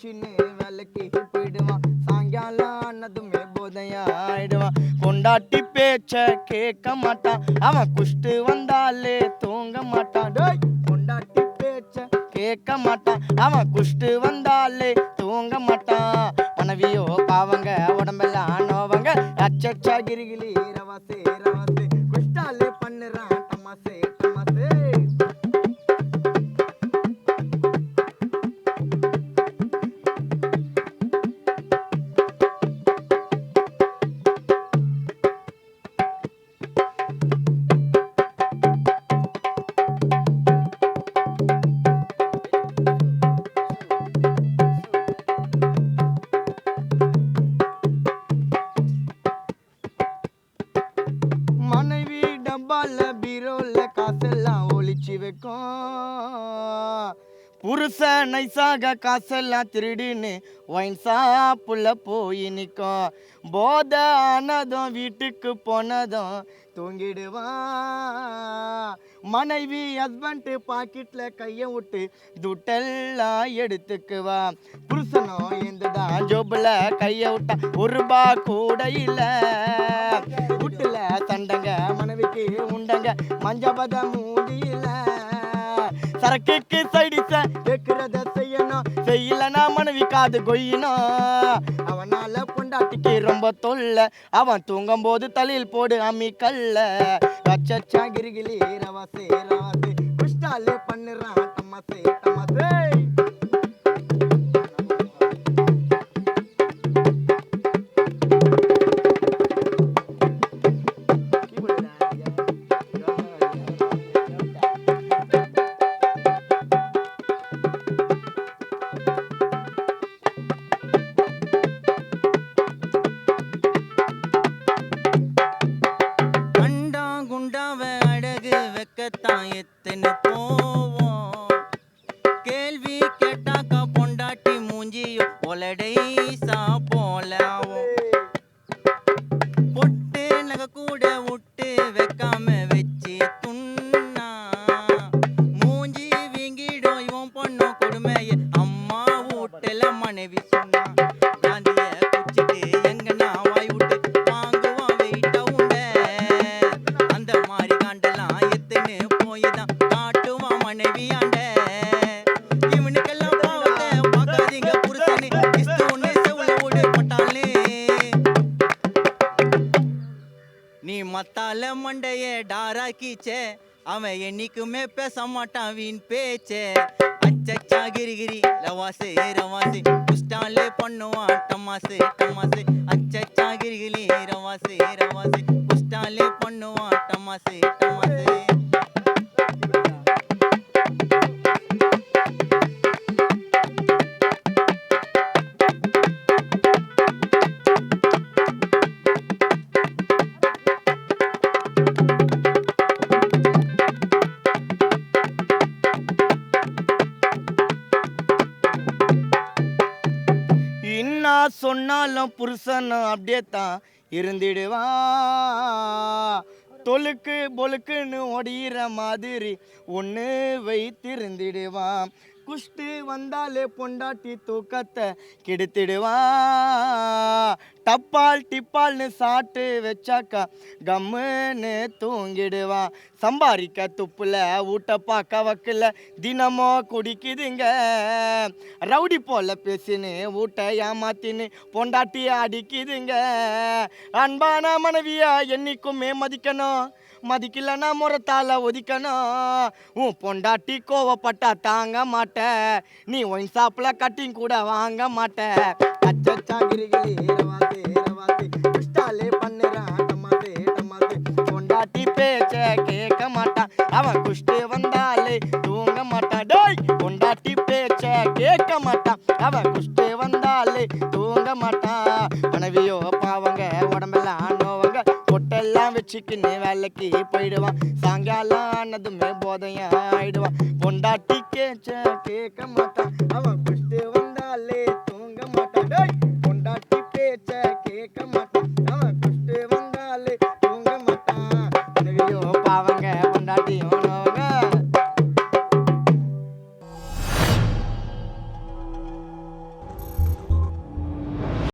வச்சுன்னு வேலைக்கு போயிடுவான். சாயங்காலம் ஆனதுமே போதையாயிடுவான். பொண்டாட்டி பேச்ச கேட்க மாட்டான், அவன் குஷ்டு வந்தாலே தூங்க மாட்டான். டேய் பொண்டாட்டி பேச்ச கேட்க மாட்டான், அவன் குஷ்டு வந்தாலே தூங்க மாட்டான். மனைவியோ பாவங்க உடம்பெல்லாம் நோவங்க, அச்சச்சா கிரிகிலி ரவாசே ரவாசே குஷ்டாலே பண்ணுறான் டமாசே டமாசே. மனைவி டப்பால பீரோல காசெல்லாம் ஒளிச்சு வைக்கும். புருஷன் நைசாக காசெல்லாம் திருடின்னு ஒயின் சாப்புல போய் நிற்கும். போதை ஆனதும் வீட்டுக்கு போனதும் தூங்கிடுவான். மனைவி ஹஸ்பண்ட் பாக்கெட்ல கையை விட்டு துட்டெல்லாம் எடுத்துக்குவா. புருஷனும் எந்ததான் ஜோபுல கையை விட்டா ஒரு ரூபா கூட இல்ல. வீட்டுல சண்டங்க மனைவிக்கு உண்டங்க மஞ்சபத மூடியில. சரக்குக்கு சைடிச்ச வைக்கிறத செய்யணும், செய்யலனா மனைவி காது கொய்யணும். அவனால பொண்டாட்டிக்கு ரொம்ப தொல்லை, அவன் தூங்கும் போது தலையில் போடு அம்மி கல்ல. ரச்சச்சா கிரிகிலி ரவாசே ரவாசே குஷ்டாலே பண்ணுறான் டமாசே டமாசே. வைக்கத்தான் எத்தனை போவோம், கேள்வி கேட்டாக்கா பொண்டாட்டி மூஞ்சியோ ஒலடைசா போலாவும். பொட்டு நகை கூட விட்டு வைக்காம வச்சு துண்ணா மூஞ்சி வீங்கிடும் இவன் பொண்ணு கொடுமைய அம்மா வீட்டுல மனைவி சொன்னா. காந்திய குச்சிட்டு எங்கன்னா வாய் விட்டு வாங்குவான் வெயிட்ட உண்ட. அந்த மாதிரி காண்டெல்லாம் போய்தான் காட்டுவான் மனைவியாண்ட. இவனுக்கெல்லாம் பாவத்தை பார்க்காதீங்க புருஷனு இஸ்து ஒண்ணு செவுல ஓடு பட்டாலே. நீ மத்தால மண்டைய டாராக்கிச்சே, அவன் என்னைக்குமே பேச மாட்டான் வீண் பேச்சே. அச்சச்சா கிரிகிரி ரவாசே ரவாசே குஷ்டாலே பண்ணுவான் டமாசே டமாசே. அச்சச்சா கிரிகிரி ரவாசே ரவாசே குஷ்டாலே பண்ணுவான் டமாசே டமாசே. இன்னா சொன்னாலும் புருஷன் அப்படியே தான் இருந்திடுவான். தொழுக்கு பொழுக்குன்னு ஒடிகிற மாதிரி ஒன்று வைத்திருந்திடுவான். குஷ்டு வந்தாலே பொண்டாட்டி தூக்கத்தை கெடுத்திடுவான். டப்பால் டிப்பால்னு சாப்பிட்டு வச்சாக்கா கம்முன்னு தூங்கிடுவான். சம்பாதிக்க துப்புல ஊட்ட பார்க்க வக்கல தினமோ குடிக்குதுங்க. ரவுடி போல பேசின்னு ஊட்ட ஏமாத்தின்னு பொண்டாட்டி அடிக்குதுங்க. அன்பான மனைவியா என்னைக்குமே மதிக்கணும், மதிக்கலன்னா முறத்தால ஒதிக்கணும். உன் பொண்டாட்டி கோவப்பட்டா தாங்க மாட்ட, நீ ஒயின் ஷாப்ல கட்டிங் கூட வாங்க மாட்ட. அச்சச்சா கிரிகிலி ரவாசே ரவாசே குஷ்டாலே பண்ணுறான் டமாசே டமாசே. பொண்டாட்டி பேச்ச கேட்க மாட்டான், அவன் குஷ்டு வந்தாலே தூங்க மாட்டான். டேய் பொண்டாட்டி பேச்ச கேட்க மாட்டான், அவன் குஷ்டு வந்தாலே தூங்க மாட்டான். மனைவியோ பாவங்க உடம்பெல்லாம் நோவங்க, பொட்டெல்லாம் வச்சுக்கின்னு வேலைக்கு போயிடுவான். சாயங்காலம் ஆனதுமே போதையாயிடுவான். பொண்டாட்டி கேச்ச கேட்க மாட்டான், அவன் குஷ்டு வந்தாலே